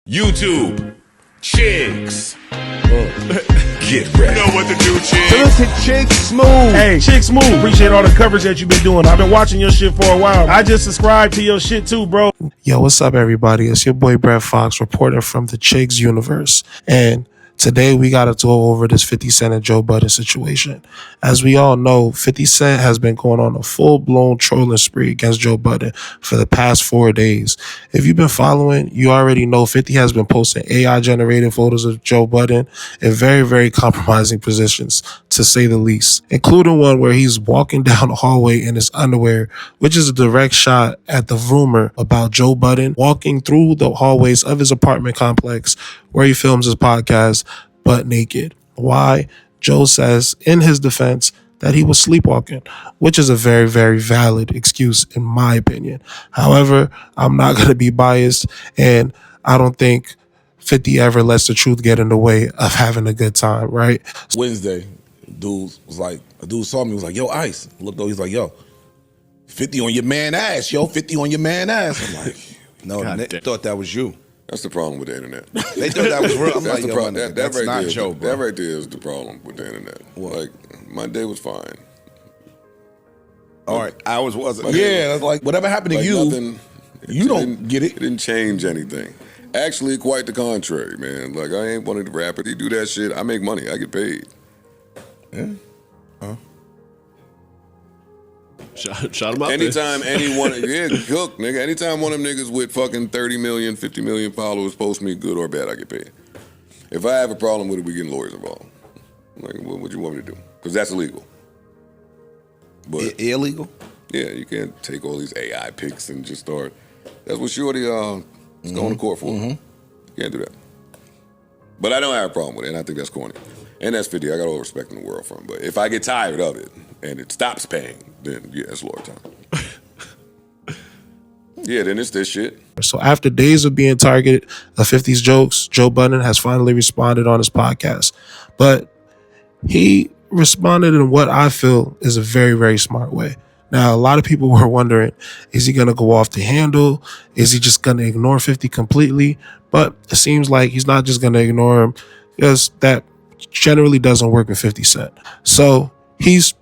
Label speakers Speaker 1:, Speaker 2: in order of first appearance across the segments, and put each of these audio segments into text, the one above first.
Speaker 1: YouTube, chicks. Get ready. You know what to do, chicks.
Speaker 2: Listen, Chicks Smooth.
Speaker 3: Hey, Chick Smooth, appreciate all the coverage that you've been doing. I've been watching your shit for a while. I just subscribed to your shit too, bro.
Speaker 4: Yo, what's up, everybody? It's your boy Brett Fox reporting from the Chicks universe. And today we got to go over this 50 Cent and Joe Budden situation. As we all know, 50 Cent has been going on a full-blown trolling spree against Joe Budden for the past 4 days. If you've been following, you already know 50 has been posting AI-generated photos of Joe Budden in very, very compromising positions, to say the least, including one where he's walking down the hallway in his underwear, which is a direct shot at the rumor about Joe Budden walking through the hallways of his apartment complex where he films his podcast butt naked. Why? Joe says in his defense that he was sleepwalking, which is a very, very valid excuse in my opinion. However, I'm not going to be biased, and I don't think 50 ever lets the truth get in the way of having a good time, right?
Speaker 1: Wednesday, a dude saw me, was like, yo, Ice. Looked over, he's like, yo, 50 on your man ass, yo, 50 on your man ass. I'm like,
Speaker 2: No, they thought that was you.
Speaker 5: That's the problem with the internet.
Speaker 2: They thought that was real. I'm
Speaker 5: That's
Speaker 2: like,
Speaker 5: the
Speaker 2: yo,
Speaker 5: problem.
Speaker 2: man,
Speaker 5: That
Speaker 2: that's not
Speaker 5: right
Speaker 2: Joe,
Speaker 5: there.
Speaker 2: bro.
Speaker 5: That right there is the problem with the internet.
Speaker 2: What?
Speaker 5: Like, my day was fine.
Speaker 2: All right, ours wasn't.
Speaker 1: yeah, it's like whatever happened to
Speaker 5: Like
Speaker 1: you,
Speaker 5: nothing,
Speaker 1: you don't get
Speaker 5: It
Speaker 1: it.
Speaker 5: didn't change anything. Actually, quite the contrary, man. Like, I ain't one of the rappers. He do that shit. I make money. I get paid.
Speaker 1: Yeah.
Speaker 6: Shot him out
Speaker 5: Anytime anyone, cook, nigga. Anytime one of them niggas with fucking 30 million, 50 million followers post me, good or bad, I get paid. If I have a problem with it, we getting lawyers involved. Like, what you want me to do? Because that's illegal. But
Speaker 2: Illegal?
Speaker 5: yeah, you can't take all these AI pics and just start. That's what Shorty is going to court for. You can't do that. But I don't have a problem with it, and I think that's corny. And that's 50. I got all the respect in the world from. But if I get tired of it and it stops paying, then yeah, it's lawyer time. Yeah, then it's this shit.
Speaker 4: So after days of being targeted of 50's jokes, Joe Budden has finally responded on his podcast. But he responded in what I feel is a very, very smart way. Now, a lot of people were wondering, is he going to go off the handle? Is he just going to ignore 50 completely? But it seems like he's not just going to ignore him, because that generally doesn't work with 50 Cent. So he's,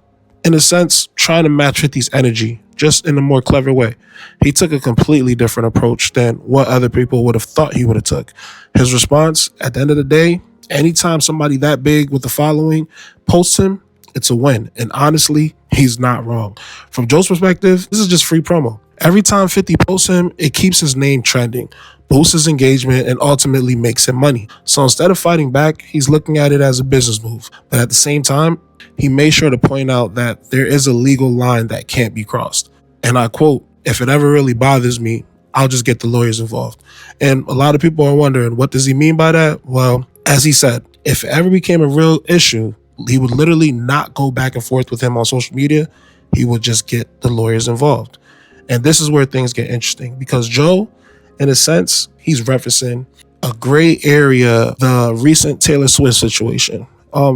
Speaker 4: in a sense, trying to match 50's energy, just in a more clever way. He took a completely different approach than what other people would have thought he would have took. His response, at the end of the day, anytime somebody that big with the following posts him, it's a win. And honestly, he's not wrong. From Joe's perspective, this is just free promo. Every time 50 posts him, it keeps his name trending, boosts his engagement, and ultimately makes him money. So instead of fighting back, he's looking at it as a business move. But at the same time, he made sure to point out that there is a legal line that can't be crossed. And I quote, "If it ever really bothers me, I'll just get the lawyers involved." And a lot of people are wondering, what does he mean by that? Well, as he said, if it ever became a real issue, he would literally not go back and forth with him on social media. He would just get the lawyers involved. And this is where things get interesting, because Joe, in a sense, he's referencing a gray area, the recent Taylor Swift situation.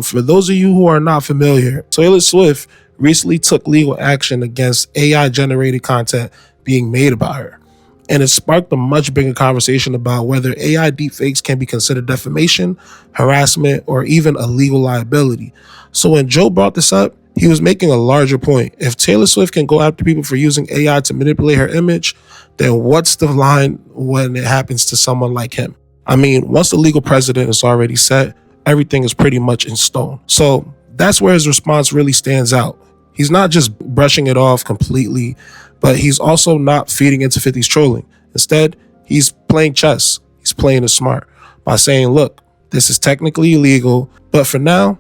Speaker 4: For those of you who are not familiar, Taylor Swift recently took legal action against AI-generated content being made about her. And it sparked a much bigger conversation about whether AI deepfakes can be considered defamation, harassment, or even a legal liability. So when Joe brought this up, he was making a larger point. If Taylor Swift can go after people for using AI to manipulate her image, then what's the line when it happens to someone like him? I mean, once the legal precedent is already set, everything is pretty much in stone. So that's where his response really stands out. He's not just brushing it off completely, but he's also not feeding into 50's trolling. Instead, he's playing chess. He's playing it smart by saying, look, this is technically illegal, but for now,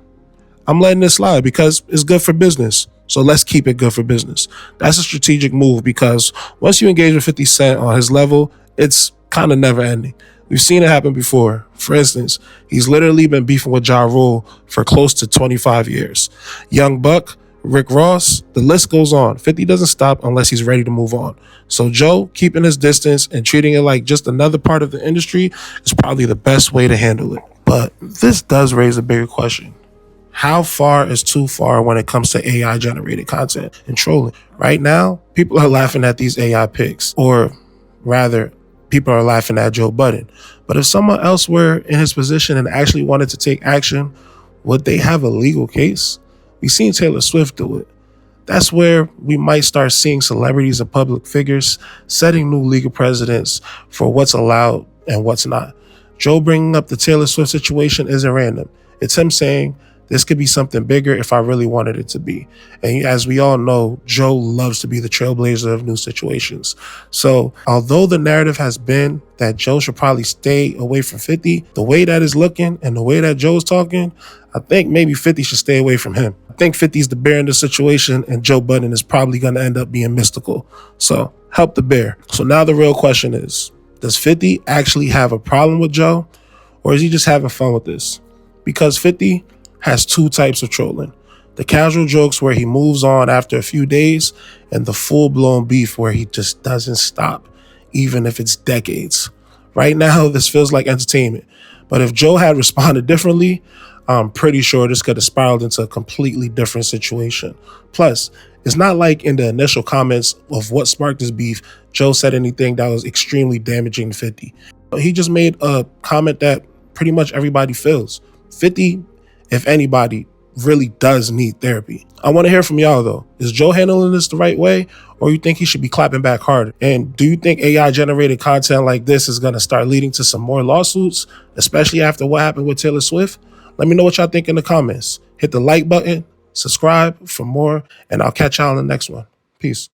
Speaker 4: I'm letting this slide because it's good for business. So let's keep it good for business. That's a strategic move, because once you engage with 50 Cent on his level, it's kind of never ending. We've seen it happen before. For instance, he's literally been beefing with Ja Rule for close to 25 years. Young Buck, Rick Ross, the list goes on. 50 doesn't stop unless he's ready to move on. So Joe keeping his distance and treating it like just another part of the industry is probably the best way to handle it. But this does raise a bigger question. How far is too far when it comes to AI generated content and trolling? Right now, people are laughing at these AI pics, or rather people are laughing at Joe Budden. But if someone else were in his position and actually wanted to take action, would they have a legal case? We've seen Taylor Swift do it. That's where we might start seeing celebrities and public figures setting new legal precedents for what's allowed and what's not. Joe bringing up the Taylor Swift situation isn't random. It's him saying, this could be something bigger if I really wanted it to be. And as we all know, Joe loves to be the trailblazer of new situations. So although the narrative has been that Joe should probably stay away from 50, the way that is looking and the way that Joe's talking, I think maybe 50 should stay away from him. I think 50 is the bear in the situation, and Joe Budden is probably going to end up being mystical. So help the bear. So now the real question is, does 50 actually have a problem with Joe, or is he just having fun with this? Because 50 has two types of trolling. The casual jokes where he moves on after a few days, and the full-blown beef where he just doesn't stop, even if it's decades. Right now, this feels like entertainment. But if Joe had responded differently, I'm pretty sure this could have spiraled into a completely different situation. Plus, it's not like in the initial comments of what sparked this beef, Joe said anything that was extremely damaging to 50. He just made a comment that pretty much everybody feels. 50, if anybody, really does need therapy. I want to hear from y'all though. Is Joe handling this the right way, or you think he should be clapping back harder? And do you think AI generated content like this is going to start leading to some more lawsuits, especially after what happened with Taylor Swift? Let me know what y'all think in the comments. Hit the like button, subscribe for more, and I'll catch y'all in the next one. Peace.